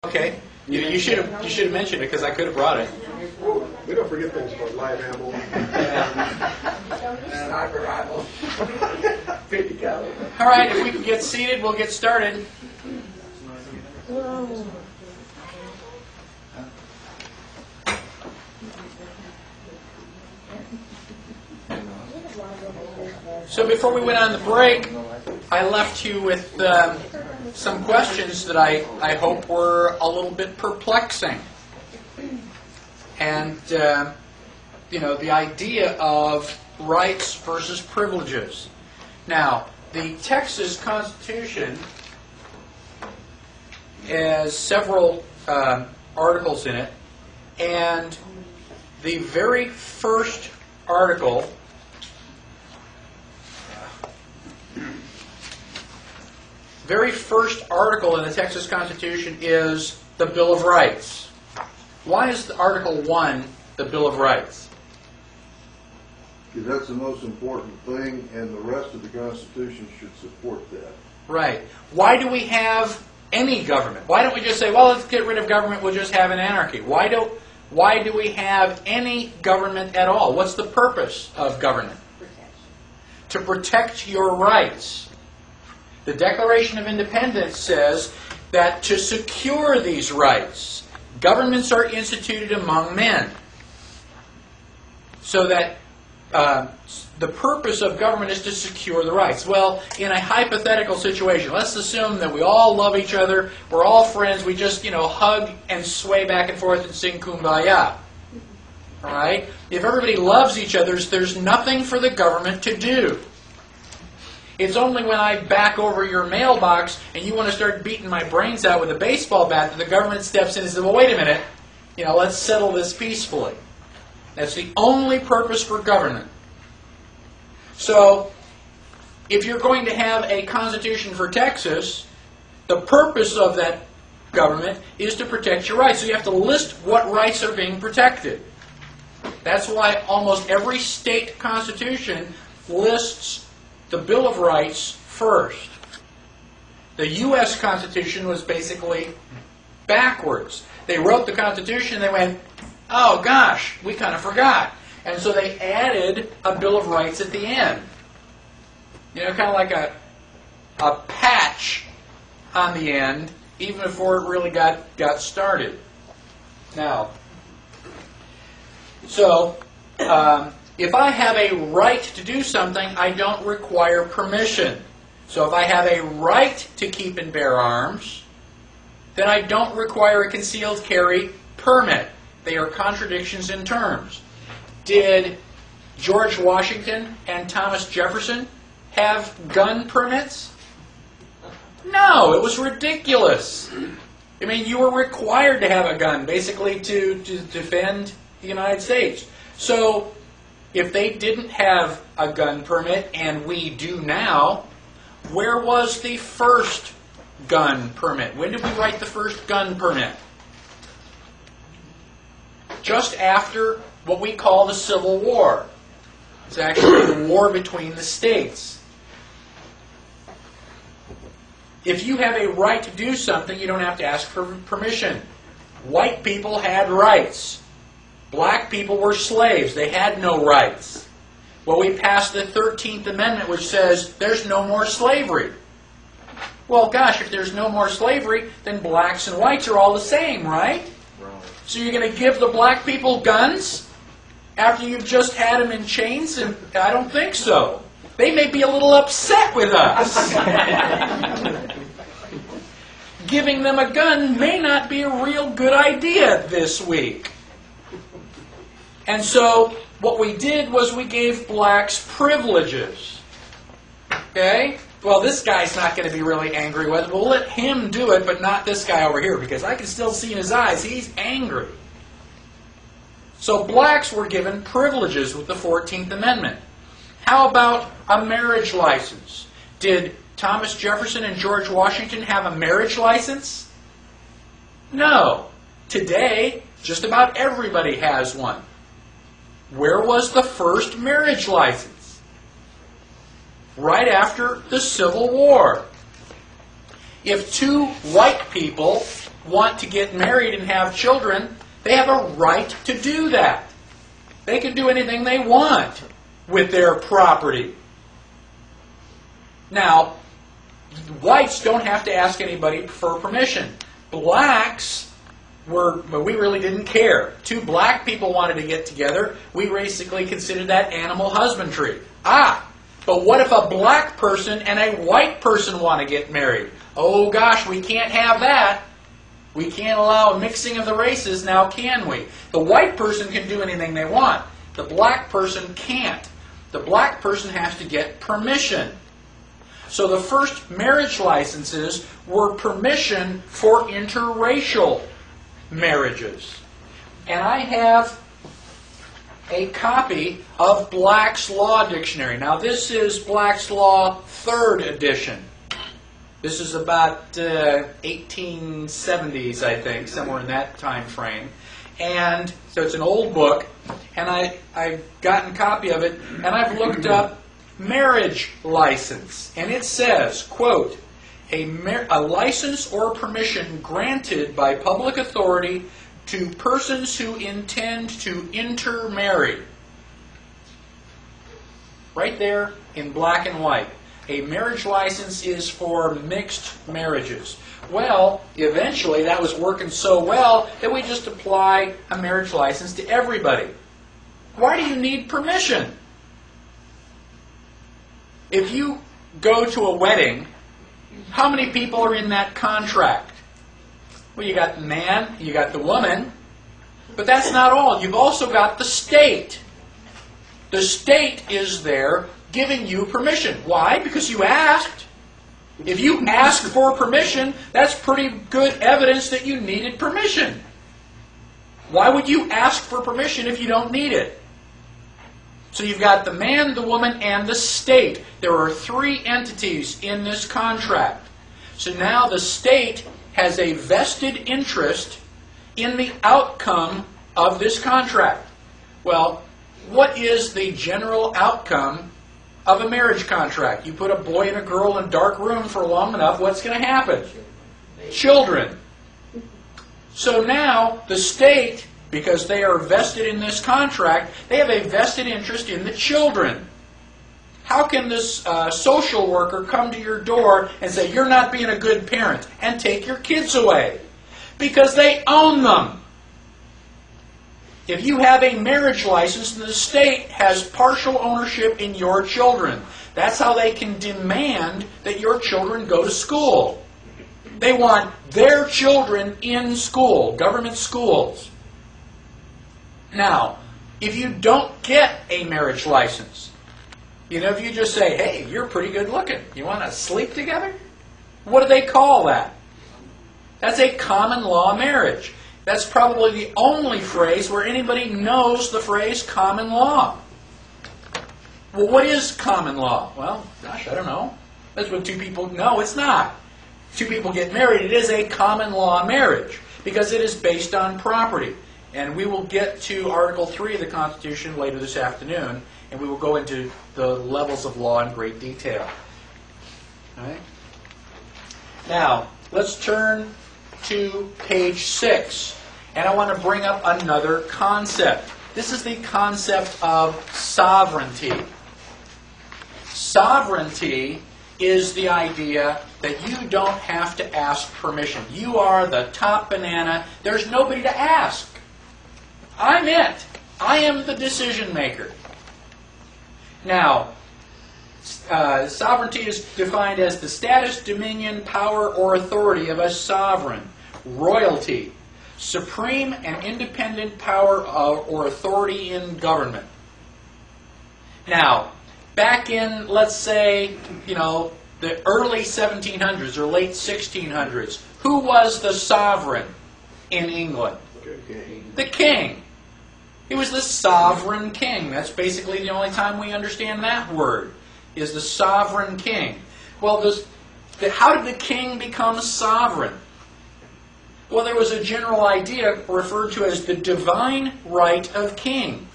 Okay. You should have mentioned it because I could have brought it. We don't forget things about live ammo. Sniper rifle. 50 caliber. All right, if we can get seated, we'll get started. So before we went on the break, I left you with some questions that I hope were a little bit perplexing. And, the idea of rights versus privileges. Now, the Texas Constitution has several articles in it, and the very first article in the Texas Constitution is the Bill of Rights. Why is Article 1 the Bill of Rights? Because that's the most important thing, and the rest of the Constitution should support that. Right. Why do we have any government? Why don't we just say, well, let's get rid of government, we'll just have an anarchy? Why do we have any government at all? What's the purpose of government? To protect your rights. The Declaration of Independence says that to secure these rights, governments are instituted among men. So that the purpose of government is to secure the rights. Well, in a hypothetical situation, let's assume that we all love each other, we're all friends, we just, hug and sway back and forth and sing Kumbaya. All right? If everybody loves each other, there's nothing for the government to do. It's only when I back over your mailbox and you want to start beating my brains out with a baseball bat that the government steps in and says, well, wait a minute, let's settle this peacefully. That's the only purpose for government. So, if you're going to have a constitution for Texas, the purpose of that government is to protect your rights. So you have to list what rights are being protected. That's why almost every state constitution lists the Bill of Rights first. The U.S. Constitution was basically backwards. They wrote the Constitution and they went, oh gosh, we kind of forgot. And so they added a Bill of Rights at the end. Kind of like a patch on the end, even before it really got started. Now, so if I have a right to do something, I don't require permission. So if I have a right to keep and bear arms, then I don't require a concealed carry permit. They are contradictions in terms. Did George Washington and Thomas Jefferson have gun permits? No, it was ridiculous. You were required to have a gun, basically to defend the United States. So, if they didn't have a gun permit, and we do now, where was the first gun permit? When did we write the first gun permit? Just after what we call the Civil War. It's actually the war between the states. If you have a right to do something, you don't have to ask for permission. White people had rights. Black people were slaves. They had no rights. Well, we passed the 13th Amendment, which says there's no more slavery. Well, gosh, if there's no more slavery, then blacks and whites are all the same, right? So you're going to give the black people guns after you've just had them in chains? And I don't think so. They may be a little upset with us. Giving them a gun may not be a real good idea this week. And so what we did was we gave blacks privileges. Okay? Well, this guy's not going to be really angry with it. We'll let him do it, but not this guy over here, because I can still see in his eyes he's angry. So blacks were given privileges with the 14th Amendment. How about a marriage license? Did Thomas Jefferson and George Washington have a marriage license? No. Today, just about everybody has one. Where was the first marriage license? Right after the Civil War. If two white people want to get married and have children, they have a right to do that. They can do anything they want with their property. Now, whites don't have to ask anybody for permission. Blacks we really didn't care. Two black people wanted to get together. We basically considered that animal husbandry. But what if a black person and a white person want to get married? Oh gosh, we can't have that. We can't allow a mixing of the races now, can we? The white person can do anything they want. The black person can't. The black person has to get permission. So the first marriage licenses were permission for interracial marriages. And I have a copy of Black's Law Dictionary. Now this is Black's Law 3rd edition. This is about 1870s, I think, somewhere in that time frame. And so it's an old book, and I've gotten a copy of it, and I've looked up marriage license. And it says, quote, a license or permission granted by public authority to persons who intend to intermarry. Right there in black and white. A marriage license is for mixed marriages. Well, eventually that was working so well that we just apply a marriage license to everybody. Why do you need permission? If you go to a wedding, how many people are in that contract? Well, you got the man, you got the woman, but that's not all. You've also got the state. The state is there giving you permission. Why? Because you asked. If you ask for permission, that's pretty good evidence that you needed permission. Why would you ask for permission if you don't need it? So you've got the man, the woman, and the state. There are 3 entities in this contract. So now the state has a vested interest in the outcome of this contract. Well, what is the general outcome of a marriage contract? You put a boy and a girl in a dark room for long enough, what's going to happen? Children. So now the state, because they are vested in this contract, they have a vested interest in the children. How can this social worker come to your door and say, you're not being a good parent, and take your kids away? Because they own them. If you have a marriage license, the state has partial ownership in your children. That's how they can demand that your children go to school. They want their children in school, government schools. Now, if you don't get a marriage license, if you just say, hey, you're pretty good looking, you want to sleep together? What do they call that? That's a common law marriage. That's probably the only phrase where anybody knows the phrase common law. Well, what is common law? Well, gosh, I don't know. That's when 2 people... No, it's not. 2 people get married. It is a common law marriage because it is based on property. And we will get to Article 3 of the Constitution later this afternoon, and we will go into the levels of law in great detail. All right? Now, let's turn to page 6, and I want to bring up another concept. This is the concept of sovereignty. Sovereignty is the idea that you don't have to ask permission. You are the top banana. There's nobody to ask. I'm it. I am the decision maker. Now, sovereignty is defined as the status, dominion, power, or authority of a sovereign. Royalty, supreme and independent power or authority in government. Now, back in, let's say, the early 1700s or late 1600s, who was the sovereign in England? The king. He was the sovereign king. That's basically the only time we understand that word, is the sovereign king. Well, how did the king become sovereign? Well, there was a general idea referred to as the divine right of king.